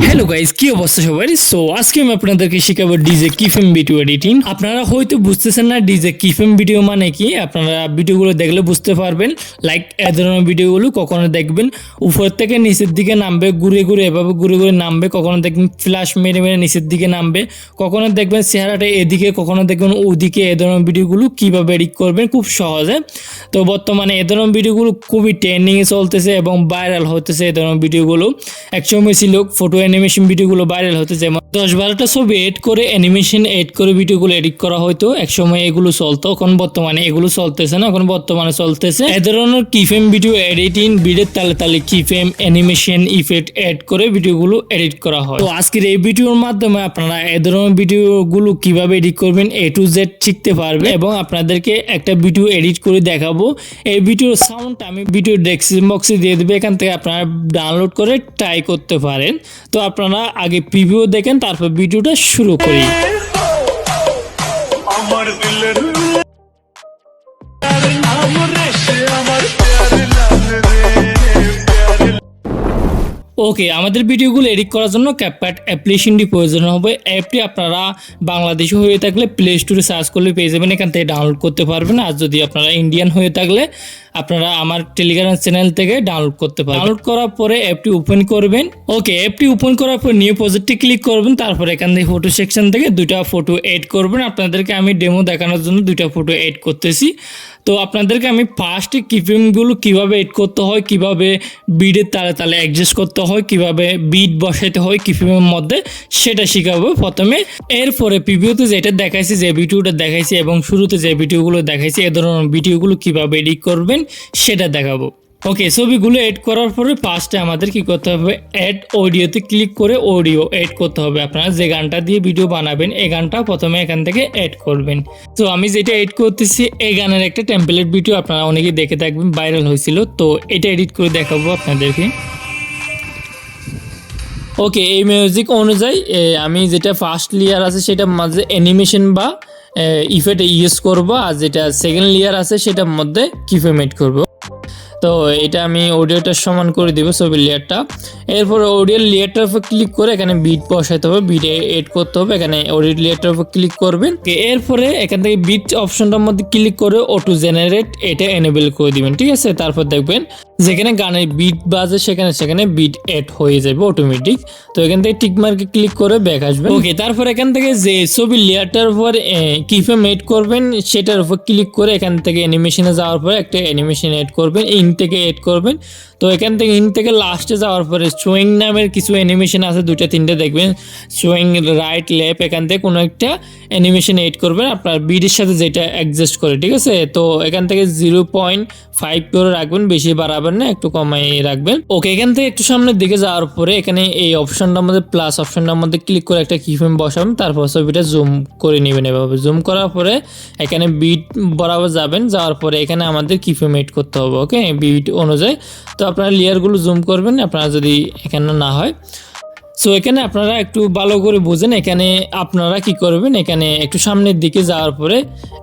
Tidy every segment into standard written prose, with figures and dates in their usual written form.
Hello guys, কি অবস্থা সবার? সো আজকে আমি আপনাদেরকে শেখাবো ডিজে কিফ্রেম ভিডিও এডিটিং। আপনারা হয়তো বুঝতেছেন না ডিজে কিফ্রেম ভিডিও মানে কি। আপনারা ভিডিওগুলো দেখলে বুঝতে পারবেন। লাইক এই ধরনের ভিডিওগুলো কখনো দেখবেন উপর থেকে নিচের দিকে নামবে, ঘুরে ঘুরে এভাবে ঘুরে ঘুরে নামবে, কখনো দেখবেন ফ্ল্যাশ মেরে মেরে নিচের দিকে নামবে, কখনো দেখবেন চেহারাটা এদিকে, কখনো দেখবেন ওদিকে। এই ধরনের ভিডিওগুলো কীভাবে এডিট করবেন খুব সহজে। তো বর্তমানে এই ধরনের ভিডিওগুলো খুবই ট্রেন্ডিংয়ে চলতেছে এবং ভাইরাল হতেছে। এই ধরনের ভিডিওগুলো একসময় ছিল ফটো অ্যানিমেশন ভিডিওগুলো ভাইরাল হতে, যেমন 10-12টা ছবি এড করে অ্যানিমেশন এড করে ভিডিওগুলো এডিট করা হয়তো। একসময় এগুলো চলতো, এখন বর্তমানে এগুলো চলতেছে না। এখন বর্তমানে চলতেছে এ ধরনের কিফ্রেম ভিডিও এডিটিং, ভিডিওর তালে তালে কিফ্রেম অ্যানিমেশন ইফেক্ট এড করে ভিডিওগুলো এডিট করা হয়। তো আজকের এই ভিডিওর মাধ্যমে আপনারা এ ধরনের ভিডিওগুলো কিভাবে এডিট করবেন A to Z শিখতে পারবেন এবং আপনাদেরকে একটা ভিডিও এডিট করে দেখাবো। এই ভিডিওর সাউন্ড আমি ভিডিও ডেসক্রিপশন বক্সে দিয়ে দেবো, এখান থেকে আপনারা ডাউনলোড করে ট্রাই করতে পারেন। তো আপনারা আগে প্রিভিউ দেখেন, তারপর ভিডিওটা শুরু করি। ওকে, আমাদের ভিডিওগুলো এডিট করার জন্য ক্যাপকাট অ্যাপ্লিকেশনটি প্রয়োজন হবে। অ্যাপটি আপনারা বাংলাদেশি হয়ে থাকলে প্লে স্টোরে সার্চ করলে পেয়ে যাবেন, এখান থেকে ডাউনলোড করতে পারবেন। আর যদি আপনারা ইন্ডিয়ান হয়ে থাকলে আপনারা আমার টেলিগ্রাম চ্যানেল থেকে ডাউনলোড করতে পারবেন। ডাউনলোড করার পরে অ্যাপটি ওপেন করবেন। ওকে, অ্যাপটি ওপেন করার পর নিউ প্রজেক্টে ক্লিক করবেন। তারপর এখান থেকে ফটো সেকশন থেকে দুইটা ফটো এড করবেন। আপনাদেরকে আমি ডেমো দেখানোর জন্য দুইটা ফটো এড করতেছি। তো আপনাদেরকে আমি ফার্স্টে কিফ্রেমগুলো কীভাবে এড করতে হয়, কীভাবে বিটের তালে তালে অ্যাডজাস্ট করতে হয়, কীভাবে বিট বসাইতে হয় কিফ্রেমের মধ্যে, সেটা শেখাবো প্রথমে। এরপরে প্রিভিউতে যেটা দেখাইছি, যে ভিডিওটা দেখাইছি এবং শুরুতে যে ভিডিওগুলো দেখাইছি, এ ধরনের ভিডিওগুলো কীভাবে এডিট করবেন সেটা দেখাবো। ওকে, ছবিগুলো এড করার পরে ফার্স্টে আমাদের কি করতে হবে, অ্যাড অডিওতে ক্লিক করে অডিও এড করতে হবে। আপনারা যে গানটা দিয়ে ভিডিও বানাবেন এই গানটা প্রথমে এখান থেকে এড করবেন। তো আমি যেটা এড করতেছি এই গানের একটা টেমপ্লেট ভিডিও আপনারা অনেকেই দেখে থাকবেন, ভাইরাল হয়েছিল। তো এটা এডিট করে দেখাবো আপনাদেরকে। ওকে, এই মিউজিক অনুযায়ী আমি যেটা ফার্স্ট লেয়ার আছে সেটার মাঝে অ্যানিমেশন বা ইফেক্ট ইউজ করব, আর যেটা সেকেন্ড লেয়ার আছে সেটার মধ্যে কিফ্রেম এড করব। তো এটা আমি অডিওটা সমান করে দিব ছবির লেয়ারটা। এরপর অডিও লেয়ারটার উপর ক্লিক করে এখানে বিট বসাইতে হবে, বিট এড করতে হবে। এখানে অডিও লেয়ারটার উপর ক্লিক করবেন। এরপরে এখান থেকে বিট অপশনটার মধ্যে ক্লিক করে অটো জেনারেট এটা এনেবল করে দিবেন, ঠিক আছে। তারপর দেখবেন যেখানে গানের বিট বাজে সেখানে বিট এড হয়ে যাবে অটোমেটিক। তো এখান থেকে টিক মার্কে ক্লিক করে ব্যাক আসবেন। ওকে, তারপর এখান থেকে যে ছবির লেয়ারটার উপর কিফ্রেম এড করবেন সেটার উপর ক্লিক করে এখান থেকে অ্যানিমেশনে যাওয়ার পরে একটা অ্যানিমেশন এড করবেন, ইন থেকে এড করবেন। তো এখান থেকে ইন থেকে লাস্টে যাওয়ার পরে শোয়িং নামের কিছু অ্যানিমেশন আছে, 2-3টে দেখবেন, শোয়িং রাইট লেফট, এখান থেকে কোনো একটা অ্যানিমেশন এড করবেন আপনার বিটের সাথে যেটা অ্যাডজাস্ট করে, ঠিক আছে। তো এখান থেকে 0.5 করে রাখবেন, বেশি বাড়াবেন না, একটু কমাই রাখবেন। ওকে, এখান থেকে একটু সামনের দিকে যাওয়ার পরে এখানে এই অপশনটার মধ্যে প্লাস অপশনটার মধ্যে ক্লিক করে একটা কিফ্রেম বসাবেন। তারপর ছবিটা জুম করে নেবেন এভাবে। জুম করার পরে এখানে বিট বরাবর যাবেন, যাওয়ার পরে এখানে আমাদের কিফ্রেম এড করতে হবে। ওকে, বিট অনুযায়ী। তো আপনারা লেয়ারগুলো জুম করবেন আপনারা যদি এখানে না হয়। সো এখানে আপনারা একটু ভালো করে বুঝেন। এখানে আপনারা কি করবেন, এখানে একটু সামনের দিকে যাওয়ার পরে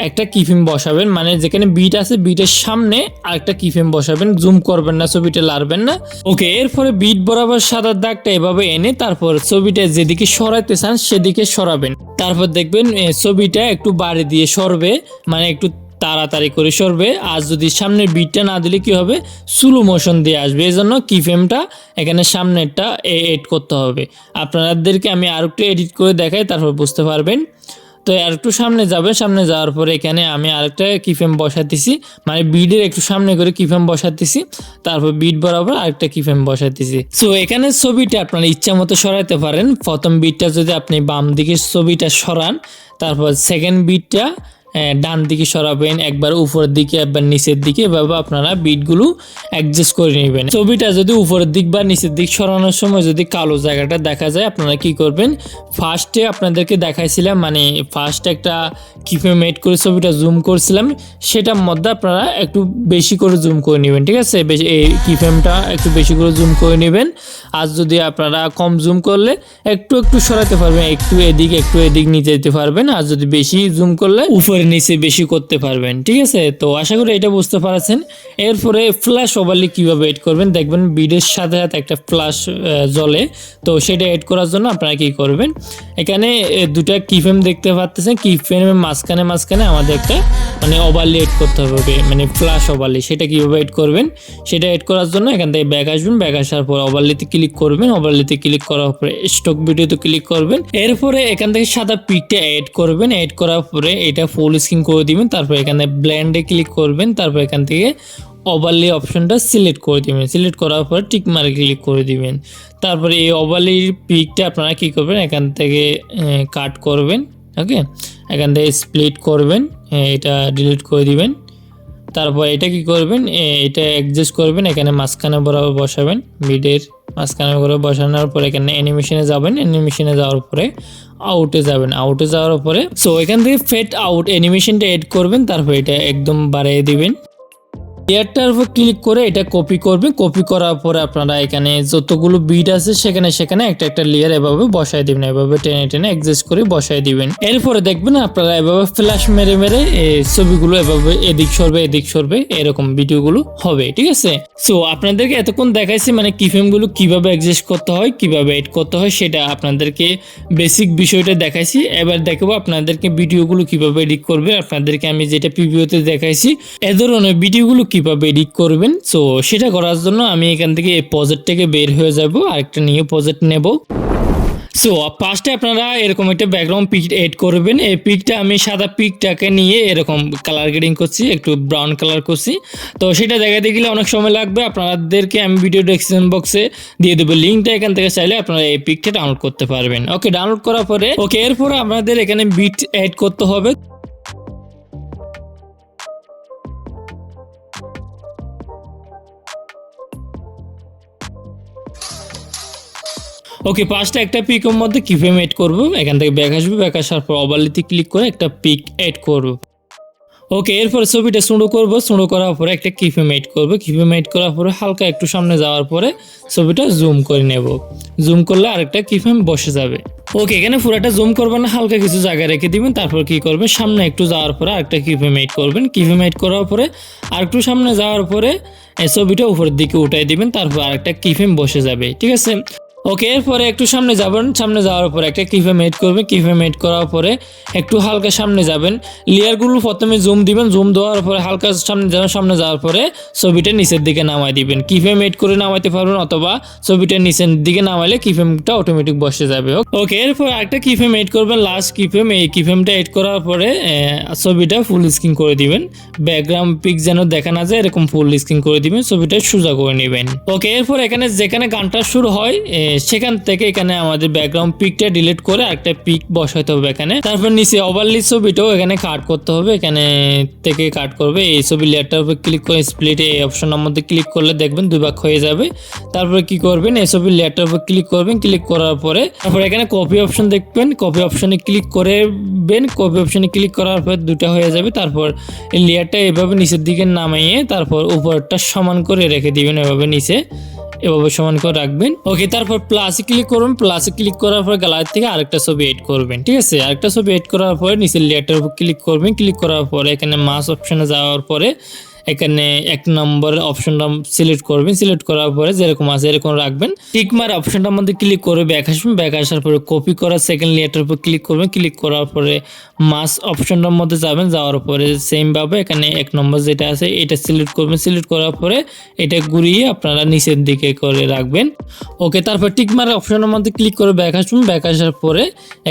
একটা কিফ্রেম বসাবেন, মানে যেখানে বিট আছে বিটের সামনে আরেকটা কিফ্রেম বসাবেন। জুম করবেন না, ছবিটা লাড়বেন না। ওকে, এরপরে বিট বরাবর সাদা দাগটা এভাবে এনে তারপর ছবিটা যেদিকে সরাইতে চান সেদিকে সরাবেন। তারপর দেখবেন ছবিটা একটু বাড়ি দিয়ে সরবে, মানে একটু তাড়াতাড়ি করে সরবে। আর যদি সামনের বিটটা না দিলে কি হবে, স্লো মোশন দিয়ে আসবে। এই জন্য কিফ্রেমটা এখানে সামনেরটা এড করতে হবে। আপনাদেরকে আমি আর একটু এডিট করে দেখাই, তারপর বুঝতে পারবেন। তো আর একটু সামনে যাবে, সামনে যাওয়ার পরে এখানে আমি আরেকটা কিফ্রেম বসাতেছি, মানে বিটের একটু সামনে করে কিফ্রেম বসাতেছি, তারপর বিট বরাবর আরেকটা কিফ্রেম বসাতেছি। সো এখানে ছবিটা আপনার ইচ্ছা মতো সরাইতে পারেন। প্রথম বিটটা যদি আপনি বাম দিকে ছবিটা সরান, তারপর সেকেন্ড বিটটা ডান দিকে সরাবেন, একবার উপরের দিকে একবার নিচের দিকে, এভাবে আপনারা বিটগুলো অ্যাডজাস্ট করে নেবেন। ছবিটা যদি উপরের দিক বা নিচের দিক সরানোর সময় যদি কালো জায়গাটা দেখা যায়, আপনারা কি করবেন, ফার্স্টে আপনাদেরকে দেখাইছিলাম, মানে ফার্স্টে একটা কিফ্রেম এড করে ছবিটা জুম করছিলাম, সেটার মধ্যে আপনারা একটু বেশি করে জুম করে নেবেন, ঠিক আছে। এই কিফ্রেমটা একটু বেশি করে জুম করে নেবেন। আর যদি আপনারা কম জুম করলে একটু সরাতে পারবেন, একটু এদিক নিয়ে যেতে পারবেন। আর যদি বেশি জুম করলে উপরে নিচে বেশি করতে পারবেন। ঠিক আছে, তো আশা করি এটা বুঝতে পারছেন। এরপরে ফ্ল্যাশ ওভারলে কীভাবে এড করবেন দেখবেন ভিডিওর সাথে সাথে একটা ফ্ল্যাশ জ্বলে। তো সেটা এড করার জন্য আপনারা কী করবেন, এখানে দুটা কিফ্রেম দেখতে পাচ্ছেন, কিফ্রেমের মাঝখানে আমাদের একটা মানে ওভারলে এড করতে হবে, মানে ফ্ল্যাশ ওভারলে। সেটা কীভাবে এড করবেন, সেটা এড করার জন্য এখান থেকে ব্যাক আসবেন, ব্যাক আসার পর ওভারলেতে ক্লিক করবেন, ওভারলেতে ক্লিক করার পরে স্টক ভিডিওতে ক্লিক করবেন। এরপরে এখান থেকে সাদা পিকটা এড করবেন, এড করার পরে এটা ফুল স্ক্রিন করে দিবেন। তারপর এখানে ব্লেন্ডে ক্লিক করবেন, তারপর এখান থেকে ওভারলে অপশনটা সিলেক্ট করে দিবেন, সিলেক্ট করার পর টিক মারে ক্লিক করে দিবেন। তারপরে এই ওভারলের পিকটা আপনারা কী করবেন, এখান থেকে কাট করবেন। ওকে, এখান থেকে স্প্লিট করবেন, এটা ডিলিট করে দিবেন। তারপর এটা কি করবেন, এটা অ্যাডজাস্ট করবেন, এখানে মাঝখানে বরাবর বসাবেন, মিডের মাঝখানে বরাবর বসানোর পরে এখানে অ্যানিমেশনে যাবেন, অ্যানিমেশনে যাওয়ার পরে আউটে যাবেন, আউটে যাওয়ার পরে সো এখান থেকে ফেড আউট অ্যানিমেশনটা এড করবেন। তারপর এটা একদম বাড়িয়ে দিবেন। লেয়ারটার উপর ক্লিক করে এটা কপি করবেন, কপি করার পরে আপনারা এখানে যতগুলো বিট আছে সেখানে একটা একটা লেয়ার এভাবে বসাই দিবেন, এভাবে টেনে টেনে অ্যাডজাস্ট করে বসাই দিবেন। এরপরে দেখবেন আপনারা এভাবে ফ্ল্যাশ মেরে মেরে ছবিগুলো এভাবে এদিক সরবে এরকম ভিডিওগুলো হবে। ঠিক আছে, সো আপনাদেরকে এতক্ষণ দেখাইছি মানে কিফ্রেমগুলো কিভাবে অ্যাডজাস্ট করতে হয়, কিভাবে এড করতে হয়, সেটা আপনাদেরকে বেসিক বিষয়টা দেখাইছি। এবার দেখাবো আপনাদেরকে ভিডিওগুলো কিভাবে এডিট করবে। আপনাদেরকে আমি যেটা প্রিভিউতে দেখাইছি এ ধরনের ভিডিওগুলো কিভাবে এডিট করবেন। সো সেটা করার জন্য আমি এখান থেকে এই প্রজেক্ট থেকে বের হয়ে যাব, আরেকটা নিয়ে প্রজেক্ট নেব। সো ফার্স্টে আপনারা এরকম একটা ব্যাকগ্রাউন্ড পিক এড করবেন। এই পিকটা আমি সাদা পিকটাকে নিয়ে এরকম কালার গ্রেডিং করছি, একটু ব্রাউন কালার করছি। তো সেটা দেখাতে গেলে অনেক সময় লাগবে, আপনাদেরকে আমি ভিডিও ডেসক্রিপশন বক্সে দিয়ে দেবো লিঙ্কটা, এখান থেকে চাইলে আপনারা এই পিকটা ডাউনলোড করতে পারবেন। ওকে, ডাউনলোড করার পরে এরপরে আপনাদের এখানে বিট এড করতে হবে। ওকে, পাঁচটা একটা পিকের মধ্যে কিফ্রেম এড করব। এখান থেকে ব্যাক আসবে, ব্যাক আসার পর ওভারলেতে ক্লিক করে একটা পিক এড করব। ওকে, এরপরে ছবিটা শুরু করব, শুরু করার পরে একটা কিফ্রেম এড করব। কিফ্রেম এড করার পরে হালকা একটু সামনে যাওয়ার পরে ছবিটা জুম করে নেব। জুম করলে আরেকটা কিফ্রেম বসে যাবে। ওকে, এখানে পুরোটা জুম করবেন না, হালকা কিছু জায়গা রেখে দিবেন। তারপর কি করবেন, সামনে একটু যাওয়ার পরে আরেকটা কিফ্রেম এড করবেন। কিফ্রেম এড করার পরে আরেকটু সামনে যাওয়ার পরে ছবিটা উপরের দিকে উঠাই দিবেন, তারপর আরেকটা কিফ্রেম বসে যাবে। ঠিক আছে, ওকে, এরপরে একটু সামনে যাবেন, সামনে যাওয়ার পরে একটা কিফ্রেম এড করবেন। কিফ্রেম এড করার পরে একটু হালকা সামনে যাবেন, লেয়ারগুলো প্রথমে জুম দিবেন, জুম দেওয়ার পরে হালকা সামনে যাবেন, সামনে যাওয়ার পরে ছবিটা নিচের দিকে নামাই দিবেন। কিফ্রেম এড করে নামাইতে পারবেন, অথবা ছবিটা নিচের দিকে নামাইলে কিফ্রেমটা অটোমেটিক বসে যাবে। ওকে, এরপর একটা কিফ্রেম এড করবেন, লাস্ট কিফ্রেম। এই কিফ্রেমটা এড করার পরে ছবিটা ফুল স্ক্রিন করে দিবেন, ব্যাকগ্রাউন্ড পিক যেন দেখা না যায় এরকম ফুল স্ক্রিন করে দিবেন, ছবিটা সোজা করে নেবেন। ওকে, এরপর এখানে যেখানে গানটা শুরু হয় সেখান থেকে এখানে আমাদের ব্যাকগ্রাউন্ড পিকটা ডিলিট করে একটা পিক বসাতে হবে এখানে। তারপর নিচে ওভারলি ছবিটাও এখানে কাট করতে হবে, এখানে থেকে কাট করবে। এই ছবি লেয়ারটার উপর ক্লিক করে স্প্লিট এই অপশনের মধ্যে ক্লিক করলে দেখবেন দুই ভাগ হয়ে যাবে। তারপরে কি করবেন, এই ছবি লেয়ারটার উপর ক্লিক করবেন, ক্লিক করার পরে তারপর এখানে কপি অপশন দেখবেন, কপি অপশনে ক্লিক করবেন। কপি অপশনে ক্লিক করার পর দুটা হয়ে যাবে। তারপর এই লেয়ারটা এভাবে নিচের দিকে নামিয়ে তারপর উপরটা সমান করে রেখে দিবেন, এভাবে নিচে এভাবে সমান করে রাখবেন। ওকে, তারপর প্লাসে ক্লিক করবেন, প্লাসে ক্লিক করার পর গ্যালারি থেকে আরেকটা ছবি এড করবেন। ঠিক আছে, আরেকটা ছবি এড করার পরে নিচের লেয়ারটার উপর ক্লিক করবেন, ক্লিক করার পরে এখানে মাস অপশনে যাওয়ার পরে এখানে এক নম্বর অপশনটা সিলেক্ট করবেন, সিলেক্ট করার পরে যেরকম আছে এরকম রাখবেন। টিকমার অপশনটার মধ্যে ক্লিক করে ব্যাক আসবেন, ব্যাক আসার পরে কপি করা সেকেন্ড লেয়ারটার উপর ক্লিক করবেন, ক্লিক করার পরে মাস অপশনটার মধ্যে যাবেন, যাওয়ার পরে সেম ভাবে এখানে এক নম্বর যেটা আছে এটা সিলেক্ট করবেন, সিলেক্ট করার পরে এটা ঘুরিয়ে আপনারা নিচের দিকে করে রাখবেন। ওকে, তারপর টিকমার অপশনের মধ্যে ক্লিক করে ব্যাক আসবেন, ব্যাক আসার পরে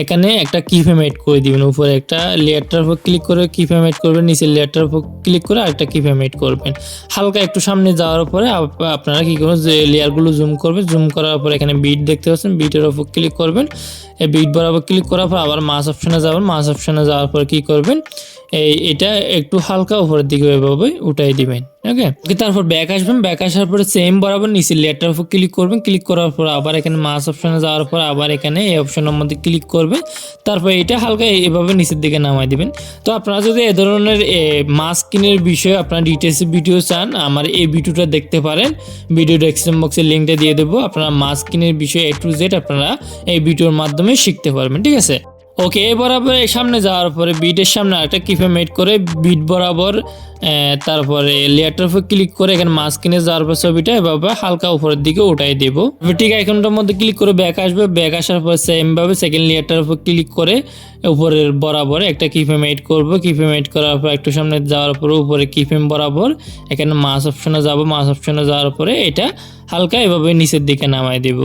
এখানে একটা কিফ্রেম এড করে দিবেন। উপরে একটা লেয়ারটার উপর ক্লিক করে কিফ্রেম এড করবেন, নিচের লেয়ারটার উপর ক্লিক করে আরেকটা কিফ্রেম এড করবেন। হালকা একটু সামনে যাওয়ার পরে আপনারা কি করবেন, যে লেয়ারগুলো জুম করবেন, জুম করার পরে এখানে বিট দেখতে পাচ্ছেন, বিটের উপর ক্লিক করবেন। এই বিট বরাবর ক্লিক করার পর আবার মাস অপশনে যাবেন, মাস অপশনে যাওয়ার পর কি করবেন, এটা একটু হালকা উপরের দিকে এভাবে উঠাই দিবেন। ওকে, তারপর ব্যাক আসবেন, ব্যাক আসার পরে সেম বরাবর নিচের লেয়ারটার উপর ক্লিক করবেন, ক্লিক করার পর আবার এখানে মাস অপশনে যাওয়ার পর আবার এখানে এই অপশনের মধ্যে ক্লিক করবেন। তারপর এটা হালকা এভাবে নিচের দিকে নামাই দিবেন। তো আপনারা যদি এ ধরনের মাস্কিনের বিষয়ে আপনারা ডিটেলস ভিডিও চান, আমার এই ভিডিওটা দেখতে পারেন, ভিডিও ডেসক্রিপশন বক্সে লিঙ্কটা দিয়ে দেবো। আপনারা মাস্কিনের বিষয়ে A to Z আপনারা এই ভিডিওর মাধ্যমে শিখতে পারবেন। ঠিক আছে, ওকে, এই বরাবর এই সামনে যাওয়ার পরে বিটের সামনে আরেকটা কিফ্রেম এড করে বিট বরাবর তারপরে লেয়ারটার উপর ক্লিক করে এখানে মাঝখানে যাওয়ার পর ছবিটা এভাবে হালকা উপরের দিকে উঠাই দেব। ঠিক আইকনটার মধ্যে ক্লিক করে ব্যাক আসবে, ব্যাক আসার পর সেম ভাবে সেকেন্ড লেয়ারটার উপর ক্লিক করে উপরের বরাবর একটা কিফ্রেম এড করব। কিফ্রেম এড করার পর একটু সামনে যাওয়ার পর উপরে কিফ্রেম বরাবর এখানে মাস অপশনে যাব, মাস অপশনে যাওয়ার পরে এটা হালকা এভাবে নিচের দিকে নামাই দেব।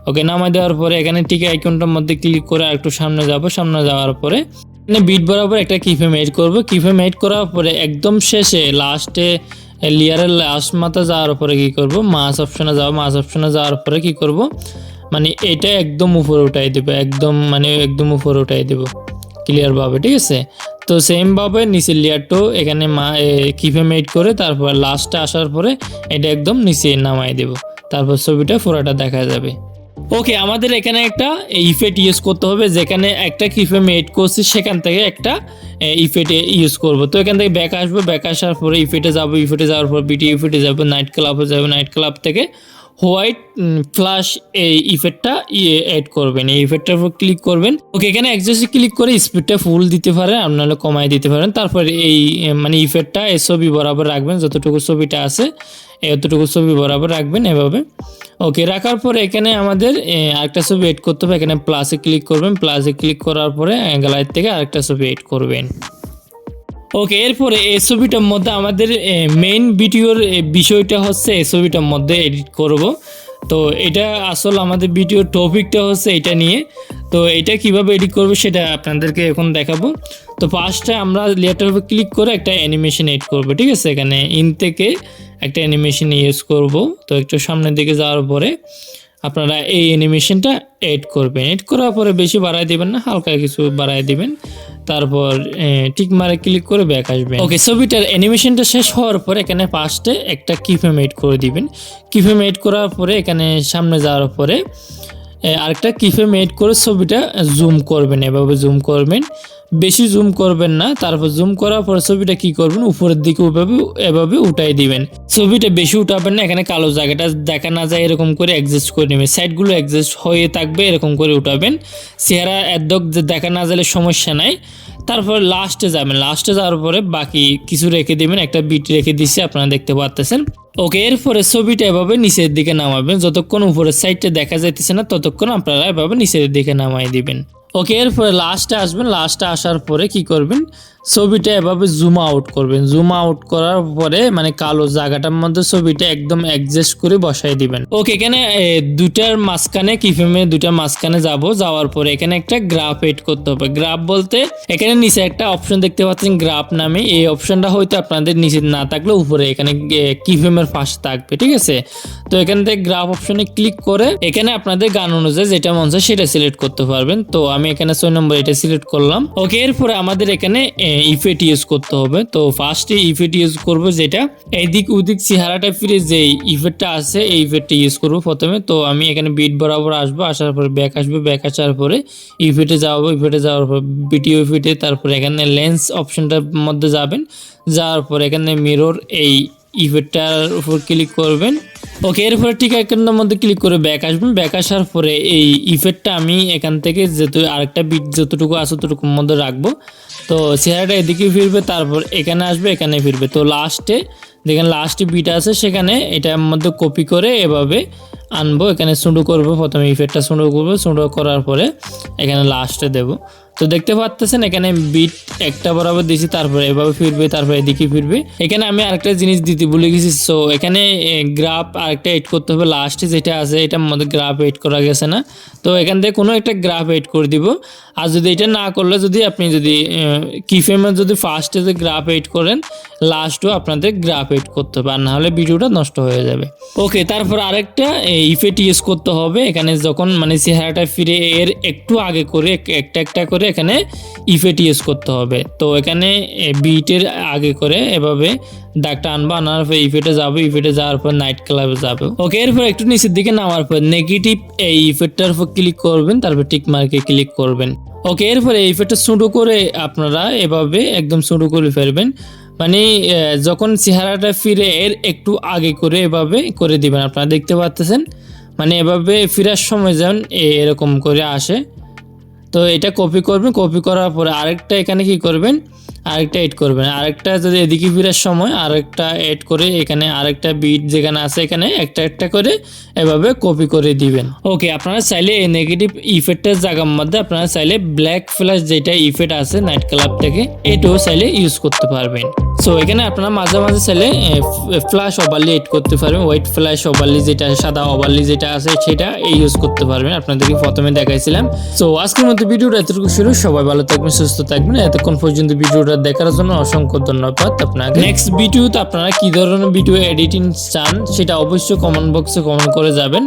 ওকে, নামাই দেওয়ার পরে এখানে ঠিক আইকনটার মধ্যে ক্লিক করে একটু সামনে যাব, সামনে যাওয়ার পরে এখানে বিট বরাবর একটা কিফ্রেম এড করব। কিফ্রেম এড করার পরে একদম শেষে লাস্টে লেয়ারের লাস্ট মাথা যাওয়ার পরে কি করব, মাস অপশনে যাব, মাস অপশনে যাওয়ার পরে কি করব, মানে এটা একদম উপরে উঠাই দেব, একদম মানে একদম উপরে উঠাই দেব ক্লিয়ার ভাবে। ঠিক আছে, তো সেম ভাবে নিচের লেয়ারটাও এখানে কিফ্রেম এড করে তারপর লাস্টে আসার পরে এটা একদম নিচে নামাই দেব, তারপর ছবিটা পুরোটা দেখা যাবে। ওকে, আমাদের এখানে একটা ইফেক্ট ইউজ করতে হবে, যেখানে একটা কিফ্রেম এড করছি সেখান থেকে একটা ইফেক্ট ইউজ করব। তো এখান থেকে ব্যাক আসবো, ব্যাক আসার পরে ইফেক্টে যাব, ইফেক্টে যাওয়ার পর বিটি ইফেক্টে যাব, নাইট ক্লাবে যাব, নাইট ক্লাব থেকে হোয়াইট ফ্ল্যাশ এই ইফেক্টটা এড করবেন। এই ইফেক্টটার উপর ক্লিক করবেন। ওকে, এখানে অ্যাডজাস্টে ক্লিক করে স্পিডটা ফুল দিতে পারেন, আপনারা কমাই দিতে পারেন। তারপর এই মানে ইফেক্টটা এই ছবি বরাবর রাখবেন, যতটুকু ছবিটা আছে এতটুকু ছবি বরাবর রাখবেন এভাবে। ওকে, রাখার পরে এখানে আমাদের আরেকটা ছবি এড করতে হবে। এখানে প্লাসে ক্লিক করবেন, প্লাসে ক্লিক করার পরে গ্যালারি থেকে আরেকটা ছবি এড করবেন। ওকে, এরপরে এই ছবিটার মধ্যে আমাদের মেইন ভিডিওর বিষয়টা হচ্ছে এই ছবিটার মধ্যে এডিট করব। তো এটা আসলে আমাদের ভিডিওর টপিকটা হচ্ছে এটা নিয়ে। তো এটা কিভাবে এডিট করব সেটা আপনাদেরকে এখন দেখাবো। তো ফার্স্টে আমরা লেয়ারটার উপর ক্লিক করে একটা অ্যানিমেশন এড করব। ঠিক আছে, এখানে ইন থেকে একটা অ্যানিমেশন ইউজ করব। তো একটু সামনের দিকে যাওয়ার পরে আপনারা এই অ্যানিমেশনটা এড করবেন। এড করার পরে বেশি বাড়ায় দিবেন না, হালকা কিছু বাড়ায় দিবেন, তারপর টিক মারে ক্লিক করে ব্যাক আসবেন। ওকে, ছবিটার অ্যানিমেশনটা শেষ হওয়ার পরে এখানে ফার্স্টে একটা কিফ্রেম এড করে দিবেন। কিফ্রেম এড করার পরে এখানে সামনে যাওয়ার পরে আরেকটা কিফ্রেম এড করে ছবিটা জুম করবেন, এভাবে জুম করবেন, বেশি জুম করবেন না। তারপর জুম করার পরে ছবিটা কি করবেন, উপরের দিকে এভাবে উঠাই দিবেন। ছবিটা বেশি উঠাবেন না, এখানে কালো জায়গাটা দেখা না যায় এরকম করে অ্যাডজাস্ট করে নেবেন। সাইডগুলো অ্যাডজাস্ট হয়ে থাকবে এরকম করে উঠাবেন, চেহারা একদম দেখা না গেলে সমস্যা নাই। তারপর লাস্টে যাবেন, লাস্টে যাওয়ার পরে বাকি কিছু রেখে দিবেন, একটা বিট রেখে দিচ্ছি আপনারা দেখতে পাচ্ছেন। ওকে, এরপরে ছবিটা এভাবে নিচের দিকে নামাবেন, যতক্ষণ উপরের সাইডটা দেখা যাইতেছে না ততক্ষণ আপনারা এভাবে নিচের দিকে নামাই দিবেন। ওকে, এরপরে লাস্টে আসবেন, লাস্টে আসার পরে কি করবেন, ছবিটা এভাবে জুম আউট করবেন। জুম আউট করার পরে মানে কালো জায়গাটার মধ্যে ছবিটা একদম অ্যাডজাস্ট করে বসাই দিবেন। ওকে, এখানে দুটার মাঝখানে কিফ্রেমে দুটার মাঝখানে যাওয়ার পরে এখানে একটা গ্রাফ এড করতে হবে। গ্রাফ বলতে এখানে নিচে একটা অপশন দেখতে পাচ্ছেন গ্রাফ নামে, এই অপশনটা হয়তো আপনাদের নিচে না থাকলে উপরে এখানে কিফ্রেমের পাশে থাকবে। ঠিক আছে, তো এখান থেকে গ্রাফ অপশনে ক্লিক করে এখানে আপনাদের গান অনুযায়ী যেটা মন চায় সেটা সিলেক্ট করতে পারবেন। তো আমি এখানে 6 নম্বর এটা সিলেক্ট করলাম। ওকে, এরপরে আমাদের এখানে ইফেক্ট ইউজ করতে হবে। তো ফার্স্টে ইফেক্ট ইউজ করব, যেটা এদিক ওদিক চেহারাটা ফিরে যে ইফেক্টটা আছে এই ইফেক্টটা ইউজ করব প্রথমে। তো আমি এখানে বিট বরাবর আসবো, আসার পরে ব্যাক আসবে, ব্যাক আসার পরে ইফেক্টে যাবো, ইফেক্টে যাওয়ার পর ভিডিও ইফেক্টে, তারপরে এখানে লেন্স অপশনটার মধ্যে যাবেন, যাওয়ার পর এখানে মিরর এই ইফেক্টটার উপর ক্লিক করবেন। ওকে, এরপরে ঠিক আইকনের মধ্যে ক্লিক করে ব্যাক আসবেন। ব্যাক আসার পরে এই ইফেক্টটা আমি এখান থেকে যেহেতু আরেকটা বিট যতটুকু আছে ততটুকুর মধ্যে রাখবো। তো চেহারাটা এদিকে ফিরবে, তারপর এখানে আসবে, এখানে ফিরবে। তো লাস্টে দেখেন লাস্টে বিট আছে সেখানে এটার মধ্যে কপি করে এভাবে আনবো, এখানে সুডো করবো। প্রথমে ইফেক্টটা সুডো করবো, সুডো করার পরে এখানে লাস্টে দেব। তো দেখতে পাচ্ছেন এখানে বিট একটা বরাবর দিয়েছি, তারপরে এভাবে ফিরবে, তারপরে এদিকে ফিরবে। এখানে আমি আরেকটা জিনিস দিতে ভুলে গেছি। সো এখানে গ্রাফ আরেকটা এড করতে হবে, লাস্টে যেটা আছে এটার মধ্যে গ্রাফ এড করা গেছে না, তো এখান থেকে কোনো একটা গ্রাফ এড করে দিব। আর যদি এটা না করলে যদি আপনি যদি কিফ্রেমের যদি ফার্স্টে যে গ্রাফ এড করেন লাস্টও আপনাদের গ্রাফ এড করতে হবে, আর না হলে ভিডিওটা নষ্ট হয়ে যাবে। ওকে, তারপর আরেকটা ইফেক্ট ইউজ করতে হবে। এখানে যখন মানে চেহারাটা ফিরে এর একটু আগে করে একটা করে এখানে ইফেক্ট ইউজ করতে হবে। তো এখানে বিটের আগে করে এভাবে দাগটা আনবো, আনার পর ইফেক্টে যাবো, ইফেক্টে যাওয়ার পর নাইট ক্লাবে যাবো। ওকে, এরপর একটু নিচের দিকে নামার পর নেগেটিভ এই ইফেক্টটার উপর ক্লিক করবেন, তারপর টিক মার্কে ক্লিক করবেন। ওকে, এরপরে এই ইফেক্টটা সুডো করে আপনারা এভাবে একদম সুডো করে ফেলবেন, মানে যখন চেহারাটা ফিরে এর একটু আগে করে এভাবে করে দিবেন। আপনারা দেখতে পাচ্ছেন মানে এভাবে ফিরার সময় যেন এরকম করে আসে, তো এটা কপি করবেন, কপি করার পরে আরেকটা এখানে কি করবেন, আরেকটা এড করবেন, আরেকটা যদি এদিকে ফেরার সময় আরেকটা এড করে এখানে আরেকটা বিট যেখানে আছে এখানে একটা একটা করে এভাবে কপি করে দিবেন। ওকে, আপনারা চাইলে এই নেগেটিভ ইফেক্টের জায়গার মধ্যে আপনারা চাইলে ব্ল্যাক ফ্ল্যাশ যেটা ইফেক্ট আছে নাইট ক্লাব থেকে এটাও চাইলে ইউজ করতে পারবেন। সো এখানে আপনারা মাঝে মাঝে চাইলে ফ্ল্যাশ ওভারলি এড করতে পারবেন, হোয়াইট ফ্ল্যাশ ওভারলি যেটা সাদা ওভারলি যেটা আছে সেটা ইউজ করতে পারবেন, আপনাদেরকে প্রথমে দেখাইছিলাম। সো আজকের মতো ভিডিওটা এতটুকু ছিল, সবাই ভালো থাকবেন, সুস্থ থাকবেন। এতক্ষণ পর্যন্ত ভিডিওটা দেখার জন্য অসংখ্য ধন্যবাদ আপনাকে। নেক্সট ভিডিওতে আপনারা কি ধরনের ভিডিও এডিটিং চান সেটা অবশ্যই কমেন্ট বক্সে কমেন্ট করে যাবেন।